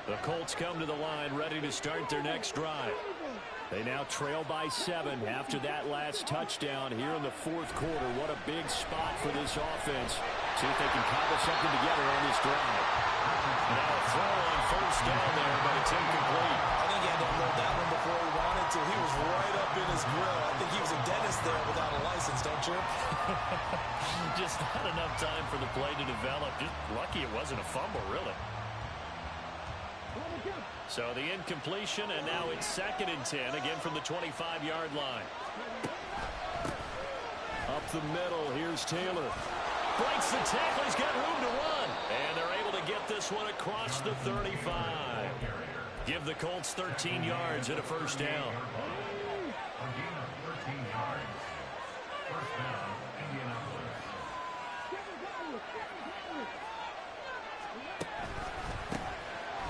Speaker 2: The Colts come to the line ready to start their next drive. They now trail by 7 after that last touchdown here in the 4th quarter. What a big spot for this offense. See if they can cobble something together on this drive. Now a throw on first down there, but it's incomplete.
Speaker 3: I think he had to unload that one before he wanted to. He was right up in his grill. I think he was a dentist there without a license, don't you?
Speaker 2: Just not enough time for the play to develop. Just lucky it wasn't a fumble, really. So the incompletion, and now it's 2nd and 10, again from the 25-yard line.
Speaker 5: Up the middle, here's Taylor.
Speaker 2: Breaks the tackle, he's got room to run. And they're able to get this one across the 35. Give the Colts 13 yards and a first down.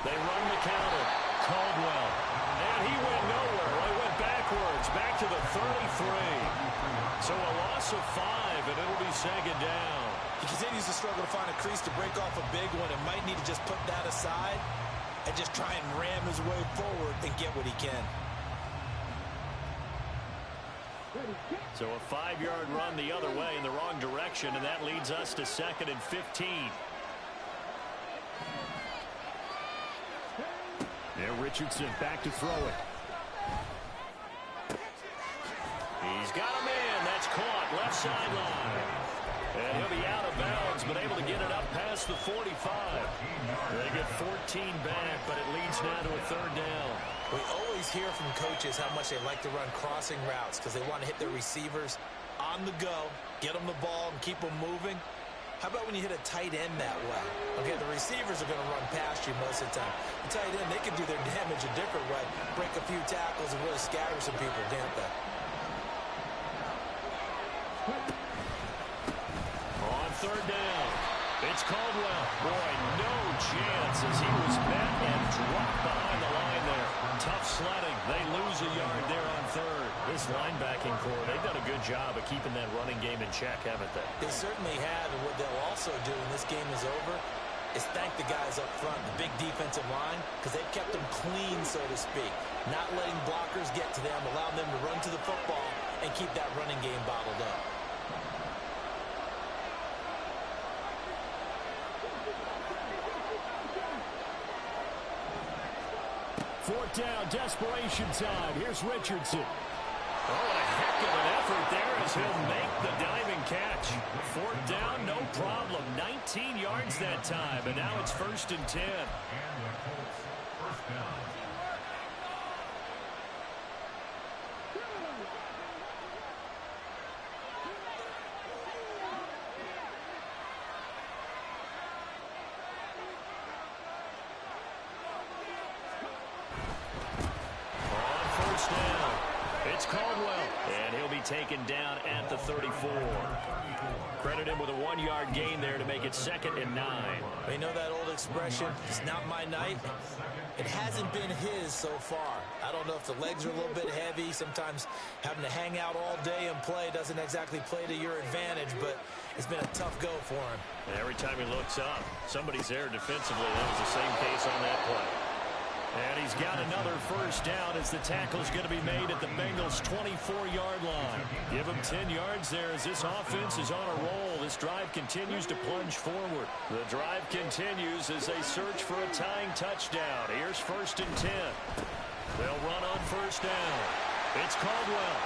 Speaker 2: They run the counter. Caldwell. And he went nowhere. Well, he went backwards. Back to the 33. So a loss of 5, and it'll be 2nd down.
Speaker 3: He continues to struggle to find a crease to break off a big one and might need to just put that aside and just try and ram his way forward and get what he can.
Speaker 2: So a 5-yard run the other way in the wrong direction, and that leads us to 2nd and 15.
Speaker 5: Now Richardson back to throw it.
Speaker 2: He's got a man. That's caught. Left sideline. And he'll be out of bounds, but able to get it up past the 45. They get 14 back, but it leads now to a 3rd down.
Speaker 3: We always hear from coaches how much they like to run crossing routes because they want to hit their receivers on the go, get them the ball, and keep them moving. How about when you hit a tight end that way? Okay, the receivers are going to run past you most of the time. The tight end, they can do their damage a different way, break a few tackles and really scatter some people, can't they?
Speaker 2: On 3rd down, it's Caldwell. Boy, no chance as he was met and dropped behind the line there. Tough sledding. They lose a yard there on 3rd. This linebacking core, they've done a good job of keeping that running game in check, haven't they?
Speaker 3: They certainly have, and what they'll also do when this game is over is thank the guys up front, the big defensive line, because they've kept them clean, so to speak. Not letting blockers get to them, allowing them to run to the football and keep that running game bottled up.
Speaker 5: 4th down, desperation time. Here's Richardson. Oh, what a heck of an effort there as he'll make the diving catch. 4th down, no problem. 19 yards that time, and now it's 1st and 10.
Speaker 6: And the Colts, first down.
Speaker 5: It's Caldwell, and he'll be taken down at the 34. Credit him with a 1-yard gain there to make it 2nd and 9.
Speaker 3: You know that old expression, it's not my night? It hasn't been his so far. I don't know if the legs are a little bit heavy. Sometimes having to hang out all day and play doesn't exactly play to your advantage, but it's been a tough go for him.
Speaker 5: And every time he looks up, somebody's there defensively. That was the same case on that play. And he's got another 1st down as the tackle's going to be made at the Bengals' 24-yard line. Give him 10 yards there as this offense is on a roll. This drive continues to plunge forward. The drive continues as they search for a tying touchdown. Here's 1st and 10. They'll run on 1st down. It's Caldwell.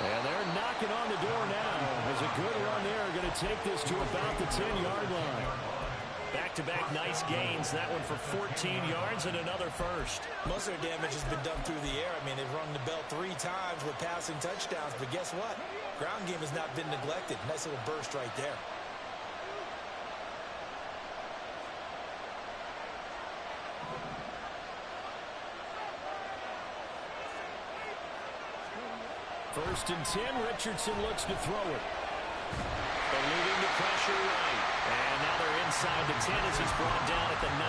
Speaker 5: And they're knocking on the door now as a good run there going to take this to about the 10-yard line. Back-to-back nice gains. That one for 14 yards and another 1st.
Speaker 3: Most of their damage has been done through the air. I mean, they've rung the bell 3 times with passing touchdowns. But guess what? Ground game has not been neglected. Nice little burst right there.
Speaker 5: First and 10. Richardson looks to throw it. Eluding the pressure right. And now they're inside the 10 as he's brought down at the 9.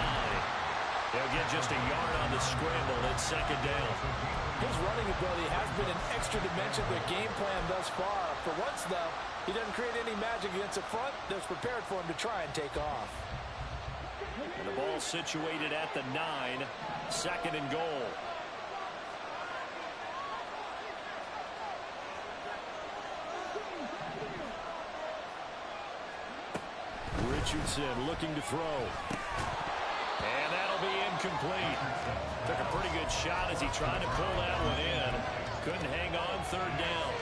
Speaker 5: They'll get just a yard on the scramble. It's 2nd down.
Speaker 4: His running ability has been an extra dimension of their game plan thus far. For once, though, he doesn't create any magic against the front that's prepared for him to try and take off.
Speaker 5: And the ball situated at the 9. 2nd and goal. Richardson looking to throw. And that'll be incomplete. Took a pretty good shot as he tried to pull that one in. Couldn't hang on 3rd down.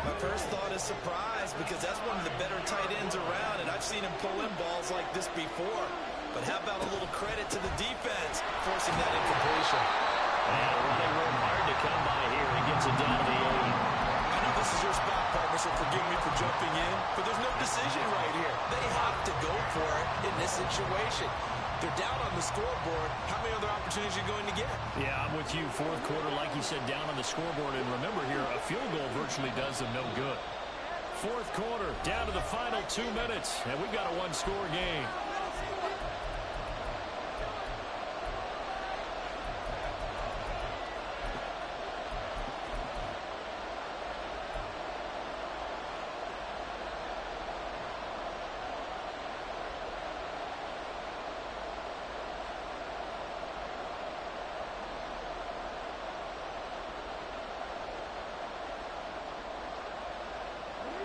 Speaker 3: My first thought is surprise because that's one of the better tight ends around, and I've seen him pull in balls like this before. But how about a little credit to the defense forcing that incompletion?
Speaker 5: And running room hard to come by here. He gets it down to the 8.
Speaker 3: I know this is your spot, partner, so forgive me for jumping in, but there's no decision right here. They have to go for it in this situation. They're down on the scoreboard. How many other opportunities are you going to get?
Speaker 5: Yeah, I'm with you. 4th quarter, like you said, down on the scoreboard. And remember here, a field goal virtually does them no good. 4th quarter, down to the final 2 minutes, and we've got a 1-score game.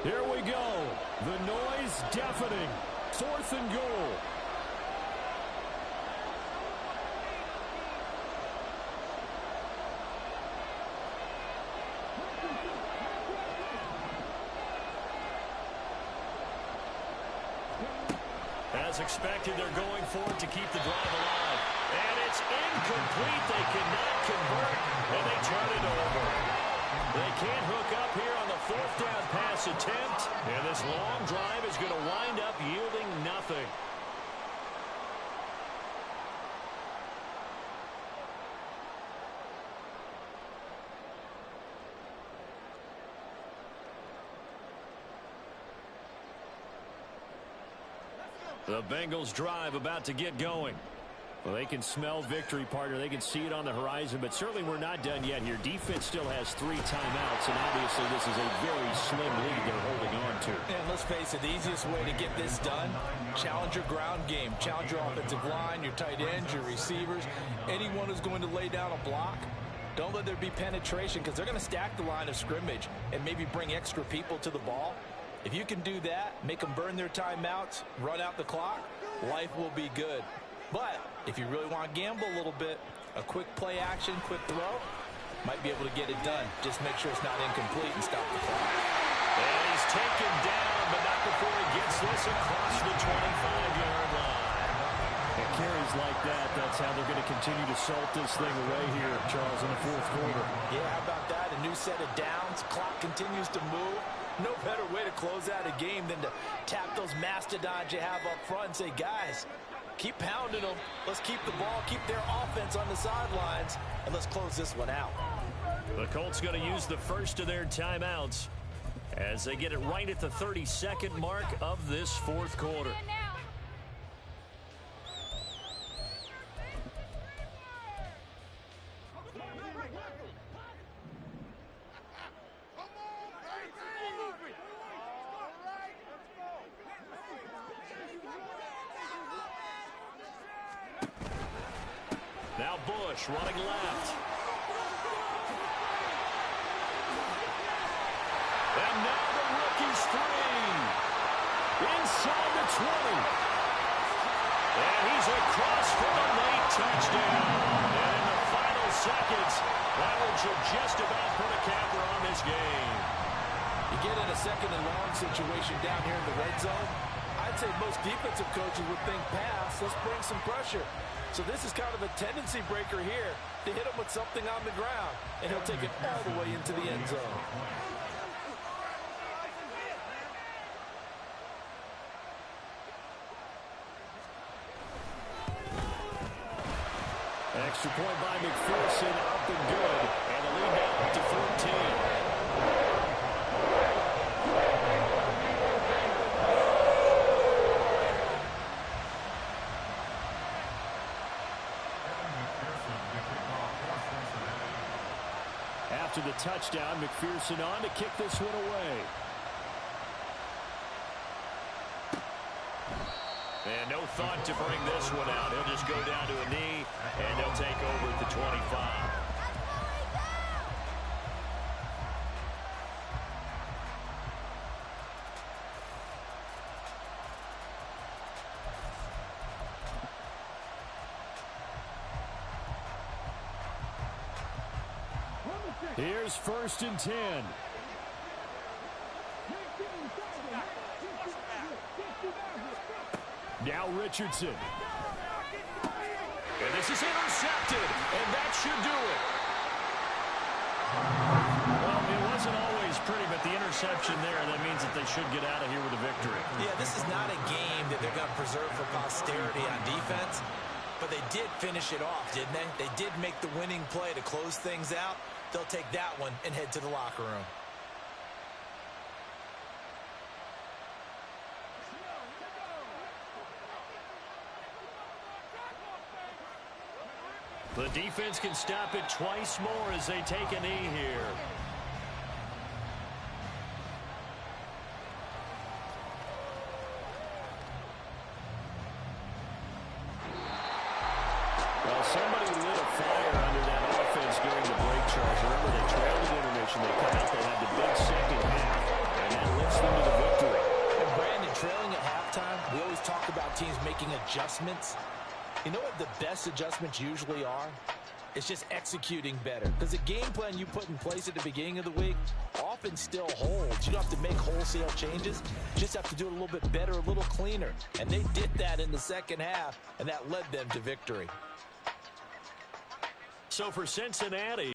Speaker 5: Here we go. The noise deafening. 4th and goal. As expected, they're going for it to keep the drive alive. And it's incomplete. They cannot convert, and they turn it over. They can't hook up here on the 4th down pass attempt, and this long drive is going to wind up yielding nothing. The Bengals drive about to get going. Well, they can smell victory, partner. They can see it on the horizon, but certainly we're not done yet here. Defense still has 3 timeouts, and obviously this is a very slim lead they're holding on to.
Speaker 4: And let's face it, the easiest way to get this done, challenge your ground game. Challenge your offensive line, your tight ends, your receivers, anyone who's going to lay down a block. Don't let there be penetration because they're going to stack the line of scrimmage and maybe bring extra people to the ball. If you can do that, make them burn their timeouts, run out the clock, life will be good. But if you really want to gamble a little bit, a quick play action, quick throw, might be able to get it done. Just make sure it's not incomplete and stop the clock.
Speaker 2: And he's taken down, but not before he gets this across the 25-yard line.
Speaker 5: And carries like that, that's how they're going to continue to salt this thing away here, Charles, in the fourth quarter.
Speaker 4: Yeah, how about that? A new set of downs. Clock continues to move. No better way to close out a game than to tap those mastodons you have up front and say, guys, keep pounding them. Let's keep the ball, keep their offense on the sidelines, and let's close this one out.
Speaker 2: The Colts going to use the first of their timeouts as they get it right at the 32nd mark of this fourth quarter. Now Bush running left. And now the rookie's free. Inside the 20. And he's across for the late touchdown. And in the final seconds, that one should just about put a capper on this game.
Speaker 4: You get in a second and long situation down here in the red zone, I'd say most defensive coaches would think pass. Let's bring some pressure. So this is kind of a tendency breaker here to hit him with something on the ground, and he'll take it all the way into the end zone.
Speaker 5: Extra point by McPherson, up and good. And the lead now up to 14. After the touchdown, McPherson on to kick this one away.
Speaker 2: And no thought to bring this one out. He'll just go down to a knee, and they'll take over at the 25.
Speaker 5: Here's 1st and 10. Now Richardson.
Speaker 2: And this is intercepted, and that should do it. Well, it wasn't always pretty, but the interception there, that means that they should get out of here with a victory.
Speaker 3: Yeah, this is not a game that they're going to preserve for posterity on defense, but they did finish it off, didn't they? They did make the winning play to close things out. They'll take that one and head to the locker room.
Speaker 2: The defense can stop it twice more as they take a knee here.
Speaker 5: Well, somebody lit a fire under that offense during the break, Charles. Remember, they trailed at intermission. They come out, they had the big second half, and that lifts them to the victory.
Speaker 4: And Brandon, trailing at halftime, we always talk about teams making adjustments. You know what the best adjustments usually are? It's just executing better. Because the game plan you put in place at the beginning of the week often still holds. You don't have to make wholesale changes. You just have to do it a little bit better, a little cleaner. And they did that in the second half, and that led them to victory.
Speaker 2: So for Cincinnati,